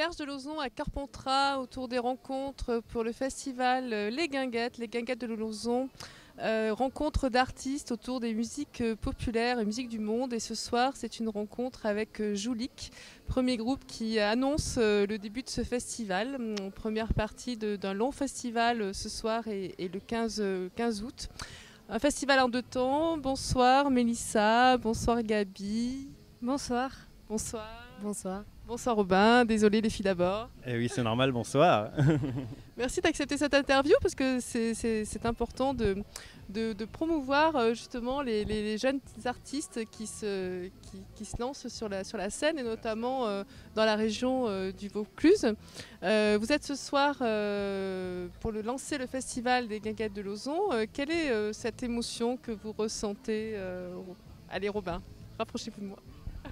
Berges de Lauzon à Carpentras autour des rencontres pour le festival Les Guinguettes de Lauzon. Rencontre d'artistes autour des musiques populaires et musiques du monde. Et ce soir, c'est une rencontre avec Joulik, premier groupe qui annonce le début de ce festival. Première partie d'un long festival ce soir et le 15 août. Un festival en deux temps. Bonsoir Mélissa, bonsoir Gabi. Bonsoir. Bonsoir. Bonsoir. Bonsoir Robin, désolé les filles d'abord. Eh oui, c'est normal, bonsoir. Merci d'accepter cette interview parce que c'est important de promouvoir justement les jeunes artistes qui se lancent sur la scène et notamment dans la région du Vaucluse. Vous êtes ce soir pour lancer le festival des Guinguettes de Lauzon. Quelle est cette émotion que vous ressentez Allez Robin, rapprochez-vous de moi.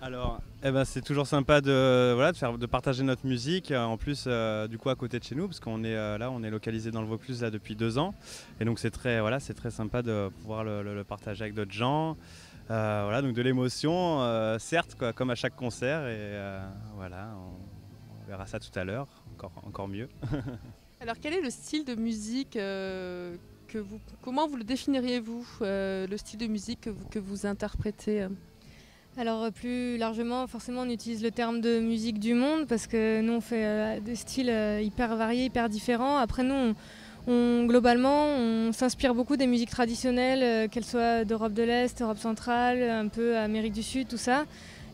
Alors, c'est toujours sympa de partager notre musique. En plus, du coup, à côté de chez nous, parce qu'on est on est localisé dans le Vaucluse là depuis 2 ans, et donc c'est très sympa de pouvoir le partager avec d'autres gens. Donc de l'émotion, certes, quoi, comme à chaque concert, et on verra ça tout à l'heure, encore mieux. Alors, quel est le style de musique comment vous le définiriez-vous, le style de musique que vous interprétez? Alors plus largement, forcément, on utilise le terme de musique du monde parce que nous, on fait des styles hyper variés, hyper différents. Après, nous, globalement, on s'inspire beaucoup des musiques traditionnelles, qu'elles soient d'Europe de l'Est, Europe centrale, un peu Amérique du Sud, tout ça.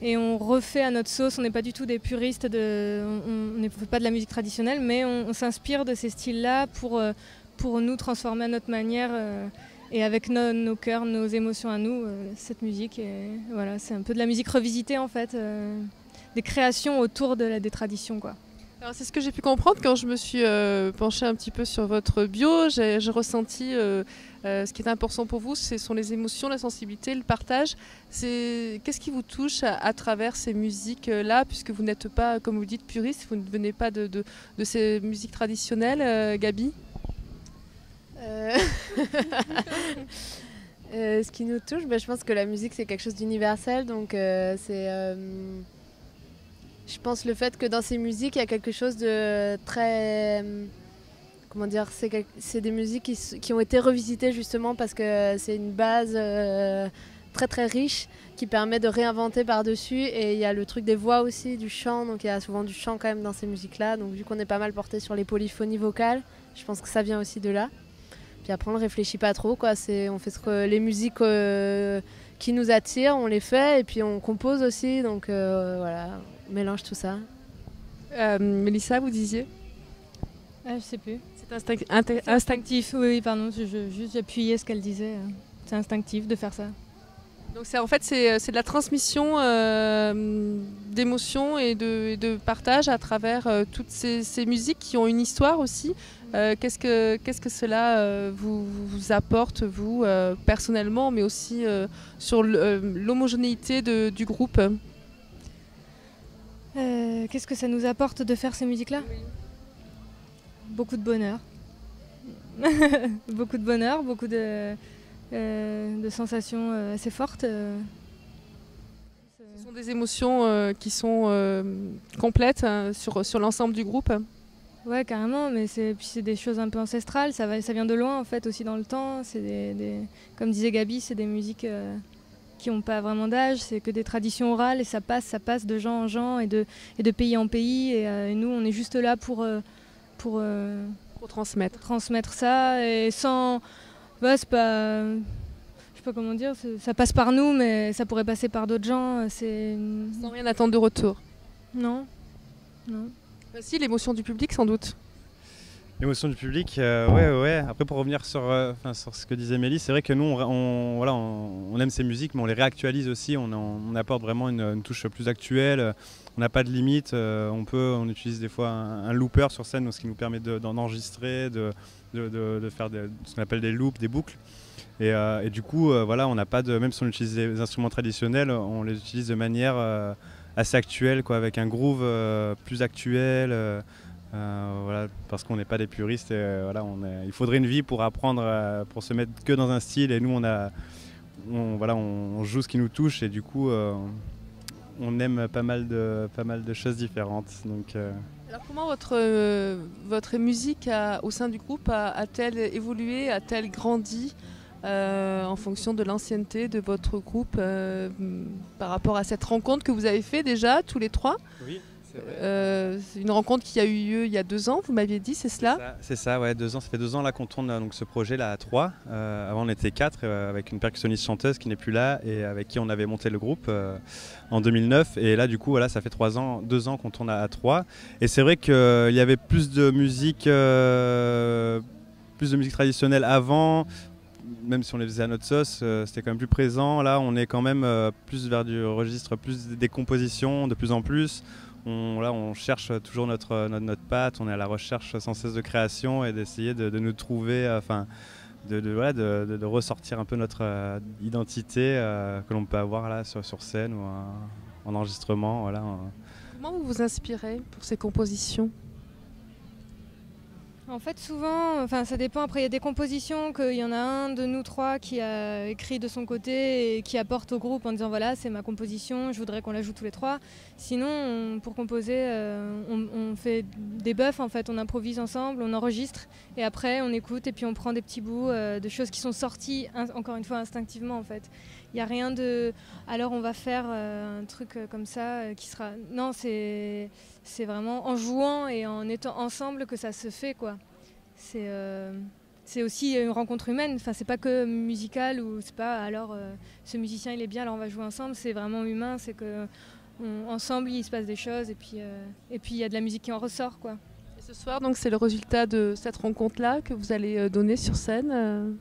Et on refait à notre sauce. On n'est pas du tout des puristes, on ne fait pas de la musique traditionnelle, mais on s'inspire de ces styles-là pour nous transformer à notre manière. Et avec nos cœurs, nos émotions à nous, cette musique. Et voilà, c'est un peu de la musique revisitée en fait, des créations autour des traditions, quoi. Alors, c'est ce que j'ai pu comprendre quand je me suis penchée un petit peu sur votre bio. J'ai ressenti ce qui est important pour vous, ce sont les émotions, la sensibilité, le partage. Qu'est-ce qui vous touche à travers ces musiques-là, puisque vous n'êtes pas, comme vous dites, puriste, vous ne venez pas de ces musiques traditionnelles, Gabi? Ce qui nous touche, je pense que la musique c'est quelque chose d'universel, donc je pense le fait que dans ces musiques il y a quelque chose de très, comment dire, c'est des musiques qui ont été revisitées justement parce que c'est une base très très riche qui permet de réinventer par-dessus, et il y a le truc des voix aussi, du chant, donc il y a souvent du chant quand même dans ces musiques-là, donc vu qu'on est pas mal porté sur les polyphonies vocales, je pense que ça vient aussi de là. Puis après, on ne réfléchit pas trop, quoi. On fait les musiques qui nous attirent, on les fait, et puis on compose aussi. Donc voilà, on mélange tout ça. Mélissa, vous disiez? Je sais plus. C'est instinctif, oui, pardon, j'ai appuyé ce qu'elle disait. C'est instinctif de faire ça. Donc c'est de la transmission d'émotions et de partage à travers toutes ces musiques qui ont une histoire aussi. Qu'est-ce que cela vous apporte, vous, personnellement, mais aussi sur l'homogénéité du groupe? Qu'est-ce que ça nous apporte de faire ces musiques-là? Oui. Beaucoup de bonheur. Beaucoup de bonheur, beaucoup de sensations assez fortes. Ce sont des émotions qui sont complètes sur l'ensemble du groupe? Ouais, carrément, mais c'est des choses un peu ancestrales, ça vient de loin en fait, aussi dans le temps. Comme disait Gabi, c'est des musiques qui n'ont pas vraiment d'âge, c'est que des traditions orales, et ça passe de gens en gens et de pays en pays, et nous on est juste là pour transmettre ça, et sans... Ouais, c'est pas... Je sais pas comment dire, ça passe par nous, mais ça pourrait passer par d'autres gens. Sans rien attendre de retour? Non. Si, l'émotion du public, sans doute. L'émotion du public, ouais. Après, pour revenir sur ce que disait Mélie, c'est vrai que nous, on aime ces musiques, mais on les réactualise aussi. On apporte vraiment une touche plus actuelle. On n'a pas de limite. On utilise des fois un looper sur scène, ce qui nous permet d'en enregistrer, de faire ce qu'on appelle des loops, des boucles. Et du coup, on n'a pas de... Même si on utilise des instruments traditionnels, on les utilise de manière assez actuelle, quoi, avec un groove plus actuel. Parce qu'on n'est pas des puristes, et il faudrait une vie pour apprendre, pour se mettre que dans un style, et nous on joue ce qui nous touche, et du coup on aime pas mal de choses différentes, donc Alors comment votre musique au sein du groupe a-t-elle évolué, a-t-elle grandi en fonction de l'ancienneté de votre groupe par rapport à cette rencontre que vous avez fait déjà tous les trois? Oui, c'est vrai. C'est une rencontre qui a eu lieu il y a 2 ans, vous m'aviez dit, c'est cela? C'est ça, ouais, 2 ans. Ça fait 2 ans là qu'on tourne donc, ce projet-là à 3. Avant on était 4 avec une percussionniste chanteuse qui n'est plus là et avec qui on avait monté le groupe en 2009. Et là du coup voilà, ça fait 2 ans qu'on tourne à 3. Et c'est vrai qu'il y avait plus de musique traditionnelle avant. Même si on les faisait à notre sauce, c'était quand même plus présent. Là, on est quand même plus vers du registre, plus des compositions de plus en plus. On cherche toujours notre patte, on est à la recherche sans cesse de création et d'essayer de nous trouver, de ressortir un peu notre identité que l'on peut avoir là sur scène ou en enregistrement. Voilà. Comment vous vous inspirez pour ces compositions? En fait, souvent, ça dépend. Après, il y a des compositions qu'il y en a un de nous trois qui a écrit de son côté et qui apporte au groupe en disant voilà, c'est ma composition, je voudrais qu'on la joue tous les trois. Sinon, pour composer, on fait des buffs, en fait, on improvise ensemble, on enregistre et après on écoute et puis on prend des petits bouts de choses qui sont sorties, encore une fois, instinctivement en fait. Il n'y a rien de alors on va faire un truc comme ça qui sera. Non, c'est vraiment en jouant et en étant ensemble que ça se fait, quoi. C'est aussi une rencontre humaine, enfin, c'est pas que musical ou c'est pas alors ce musicien il est bien alors on va jouer ensemble, c'est vraiment humain, c'est que ensemble il se passe des choses et puis il y a de la musique qui en ressort, quoi. Et ce soir donc c'est le résultat de cette rencontre-là que vous allez donner sur scène,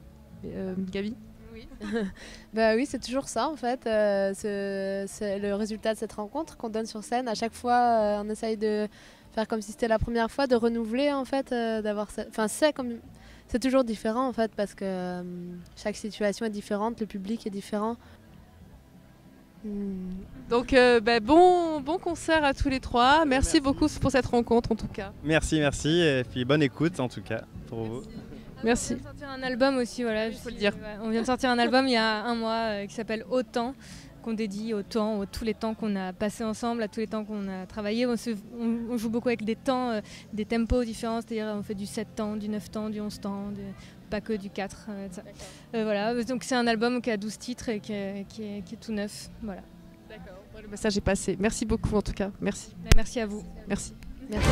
Gaby? Oui. Bah oui, c'est toujours ça en fait. C'est le résultat de cette rencontre qu'on donne sur scène. À chaque fois, on essaye de faire comme si c'était la première fois, de renouveler en fait, d'avoir. Enfin, c'est toujours différent en fait parce que chaque situation est différente, le public est différent. Donc bon concert à tous les trois. Merci beaucoup pour cette rencontre en tout cas. Merci et puis bonne écoute en tout cas pour vous. Merci. On vient de sortir un album aussi, voilà. Il faut le dire. Ouais, on vient de sortir un album il y a 1 mois qui s'appelle Autant, qu'on dédie au temps, à tous les temps qu'on a passés ensemble, à tous les temps qu'on a travaillé. On joue beaucoup avec des temps, des tempos différents, c'est-à-dire on fait du 7 temps, du 9 temps, du 11 temps, pas que du 4. Voilà. Donc c'est un album qui a 12 titres et qui est tout neuf. Voilà. D'accord. Le message est passé. Merci beaucoup en tout cas. Merci. Merci à vous. Merci. Merci.